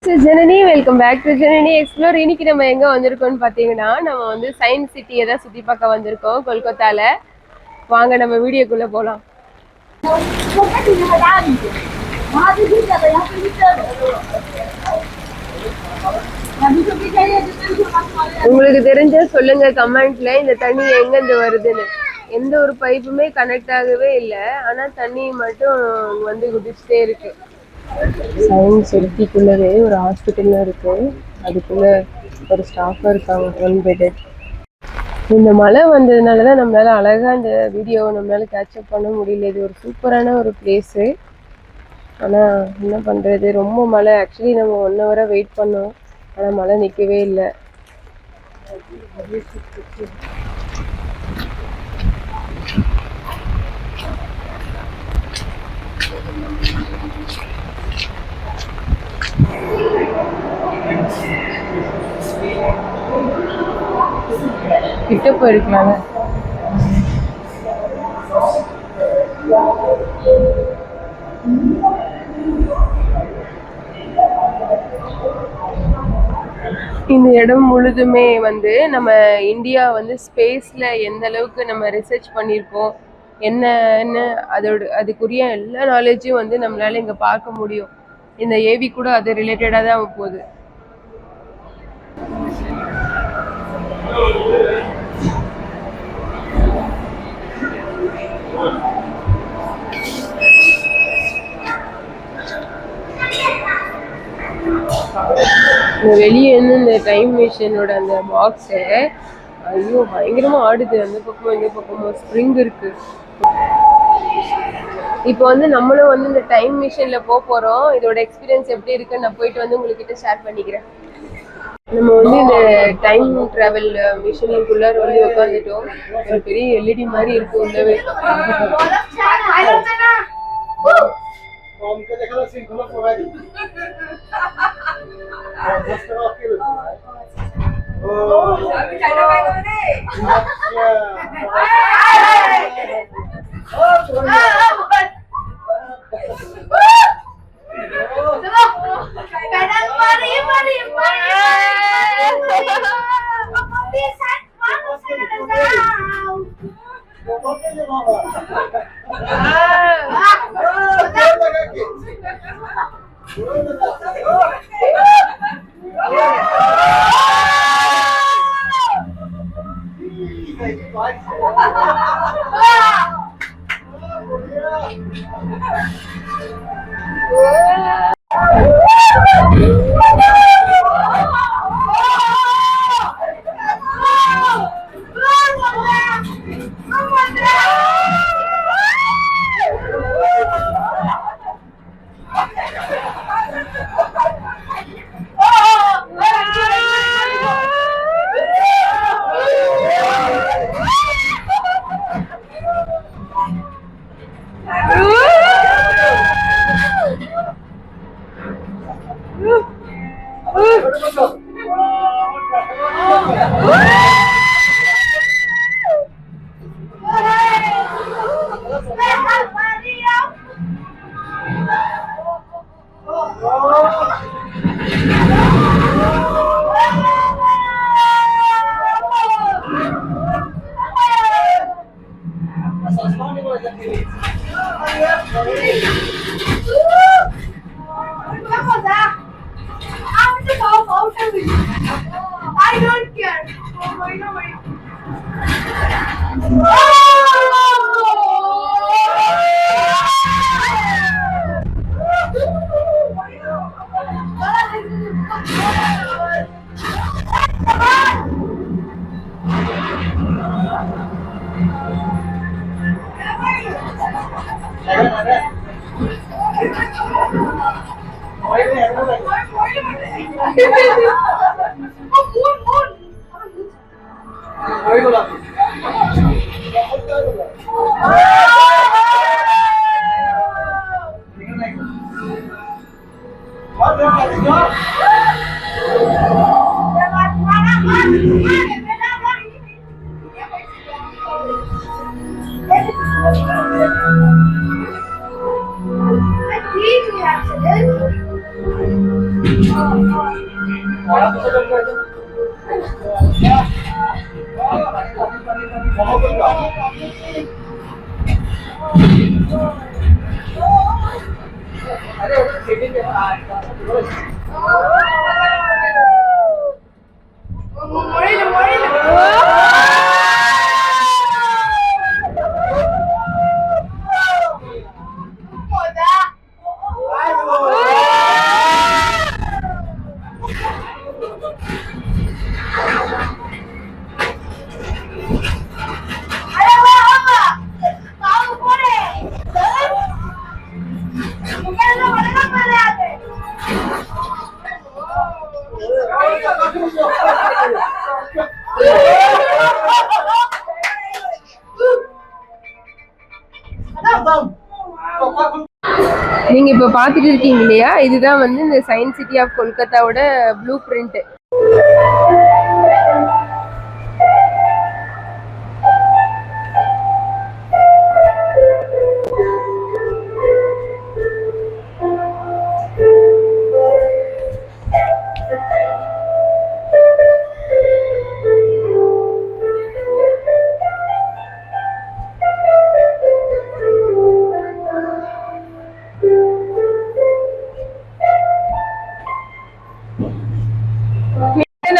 Janani welcome back to Janani explore. இன்னைக்கு நம்ம எங்க வந்திருக்கோம்னு பாத்தீங்கன்னா, நம்ம வந்து சயின்ஸ் சிட்டியை தான் சுத்தி பார்க்க வந்திருக்கோம் கொல்கத்தால. வாங்க நம்ம வீடியோக்குள்ள போலாம். உங்களுக்கு தெரிஞ்ச சொல்லுங்க கமெண்ட்ல, இந்த தண்ணி எங்க இருந்து வருதுன்னு. எந்த ஒரு பைப்புமே கனெக்ட் ஆகவே இல்லை, ஆனா தண்ணி மட்டும் வந்து குதிச்சுட்டே இருக்கு. சயின்ஸ் சிட்டிக்குள்ளவே ஒரு ஹாஸ்பிட்டலும் இருக்கு, அதுக்குள்ள ஒரு ஸ்டாஃபா இருக்காங்க, ஒன் பெட்டட். இந்த மழை வந்ததுனாலதான் நம்மளால அழகா இந்த வீடியோவை நம்மளால கேட்சப் பண்ண முடியல. இது ஒரு சூப்பரான ஒரு பிளேஸு. ஆனா என்ன பண்றது, ரொம்ப மழை. ஆக்சுவலி நம்ம 1 hour வெயிட் பண்ணோம், ஆனா மழை நிக்கவே இல்லை. கிட்ட போயிருக்கலாங்க. இந்த இடம் முழுதுமே வந்து நம்ம இந்தியா வந்து ஸ்பேஸ்ல எந்த அளவுக்கு நம்ம ரிசர்ச் பண்ணியிருக்கோம் என்னன்னு அதுக்குரிய எல்லா நாலேஜும் வந்து நம்மளால இங்க பார்க்க முடியும். இந்த ஏவி கூட அது ரிலேட்டடா தான் போகுது. வெளியே இருந்து இந்த டைம் மிஷினோட அந்த பாக்ஸு, ஐயோ பயங்கரமா ஆடுது. அந்த பக்கமும் இந்த பக்கமும் ஸ்ப்ரிங் இருக்கு. இப்போ வந்து நம்மளும் வந்து இந்த டைம் மிஷின்ல போறோம். இதோட எக்ஸ்பீரியன்ஸ் எப்படி இருக்குன்னு நான் போயிட்டு வந்து உங்ககிட்ட ஷேர் பண்ணிக்கிறேன். நம்ம வந்து இந்த டைம் டிராவல் மிஷினுக்குள்ளார வந்து உட்காந்துட்டோம். ஒரு பெரிய எல்இடி மாதிரி இருக்கு உள்ளவே. நீங்க இப்ப பாத்துட்டு இருக்கீங்க இல்லையா, இதுதான் வந்து இந்த சயின்ஸ் சிட்டி ஆஃப் கொல்கத்தாவோட ப்ளூ பிரிண்ட்.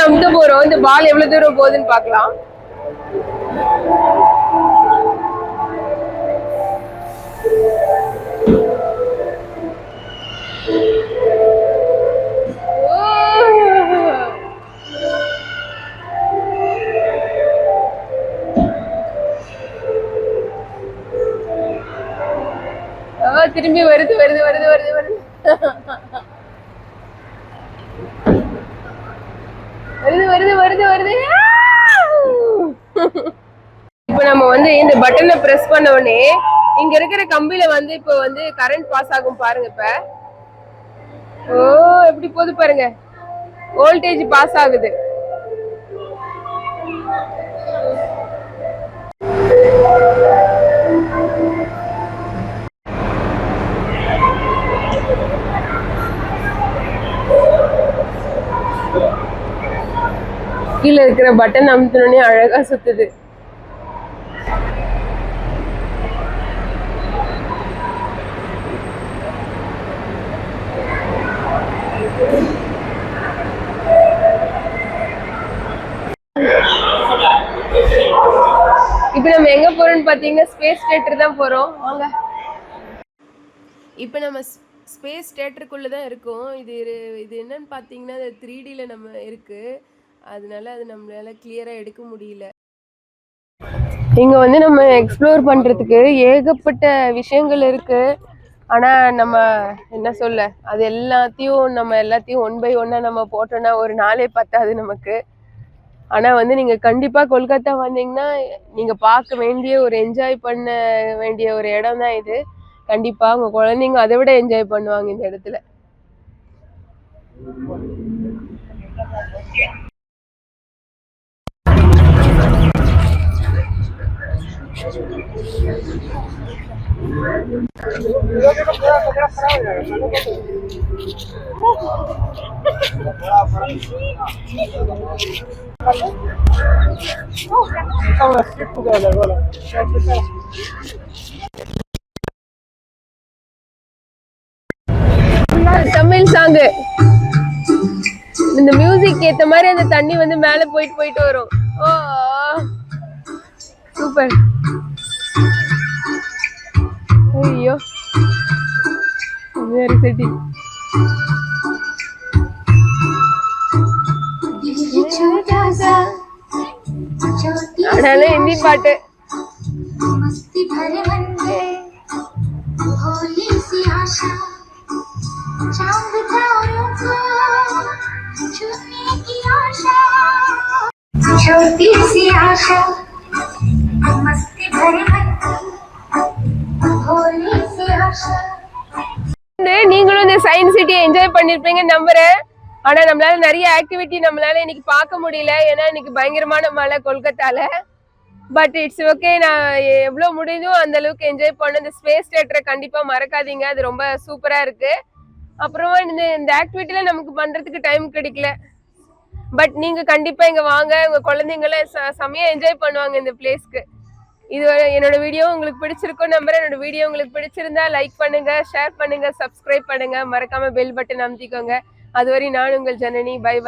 அமுத்த போறோம், இந்த பால் எவ்வளவு தூரம் போகுதுன்னு பாக்கலாம். திரும்பி வருது வருது வருது வருது வருது வருது வருது வருது வருது. இப்ப நம்ம வந்து இந்த பட்டனை பிரஸ் பண்ண உடனே இங்க இருக்கிற கம்பியில வந்து இப்ப வந்து கரண்ட் பாஸ் ஆகும் பாருங்க. இப்ப எப்படி போகுது பாருங்க, வோல்டேஜ் பாஸ் ஆகுது. கீழே இருக்கிற பட்டன் அமுத்தினோடனே அழகா சுத்துது. இப்ப நம்ம எங்க போறோம்னு பாத்தீங்கன்னா ஸ்பேஸ் தியேட்டர் தான் போறோம். வாங்க. இப்ப நம்ம ஸ்பேஸ் தியேட்டருக்குள்ளதான் இருக்கோம். இது என்னன்னு பாத்தீங்கன்னா 3Dல நம்ம இருக்கு, அதனால அது நம்மளால கிளியரா எடுக்க முடியல. இங்க வந்து நம்ம எக்ஸ்ப்ளோர் பண்றதுக்கு ஏகப்பட்ட விஷயங்கள் இருக்கு. ஆனா நம்ம என்ன சொல்ல, அது எல்லாத்தையும் ஒன் பை ஒன்னா நம்ம போட்டோம்னா ஒரு நாளே பத்தாது நமக்கு. ஆனா வந்து நீங்க கண்டிப்பா கொல்கத்தா வந்தீங்கன்னா நீங்க பார்க்க வேண்டிய ஒரு என்ஜாய் பண்ண வேண்டிய ஒரு இடம் தான் இது. கண்டிப்பா உங்க குழந்தைங்க அதை விட என்ஜாய் பண்ணுவாங்க இந்த இடத்துல. தமிழ் சாங்கு, இந்த மியூசிக் ஏத்த மாதிரி அந்த தண்ணி வந்து மேல போயிட்டு போயிட்டு வரும். ஓ சூப்பர். ஐயோ வேற சிட்டி. அதனால ஹிந்தி பாட்டு. நீங்களும் இந்த சயின்ஸ் சிட்டியை என்ஜாய் பண்ணிருப்பீங்க நம்புறேன். ஆனா நம்மளால நிறைய ஆக்டிவிட்டி நம்மளால இன்னைக்கு பார்க்க முடியல, ஏன்னா இன்னைக்கு பயங்கரமான மழை கொல்கத்தால. பட் இட்ஸ் ஓகே, நான் எவ்வளவு முடியுதோ அந்த அளவுக்கு என்ஜாய் பண்ண. இந்த ஸ்பேஸ் தியேட்டரை கண்டிப்பா மறக்காதீங்க, அது ரொம்ப சூப்பரா இருக்கு. அப்புறமா இந்த ஆக்டிவிட்டில நமக்கு பண்றதுக்கு டைம் கிடைக்கல. பட் நீங்க கண்டிப்பா இங்க வாங்க, உங்க குழந்தைங்கள செமையா என்ஜாய் பண்ணுவாங்க இந்த பிளேஸ்க்கு. இது என்னோட வீடியோ உங்களுக்கு பிடிச்சிருக்கும் நம்புறேன். என்னோட வீடியோ உங்களுக்கு பிடிச்சிருந்தா லைக் பண்ணுங்க, ஷேர் பண்ணுங்க, சப்ஸ்கிரைப் பண்ணுங்க, மறக்காம பெல் பட்டன் அமுத்திக்கோங்க. அதுவரை நான் உங்கள் ஜனனி. By by.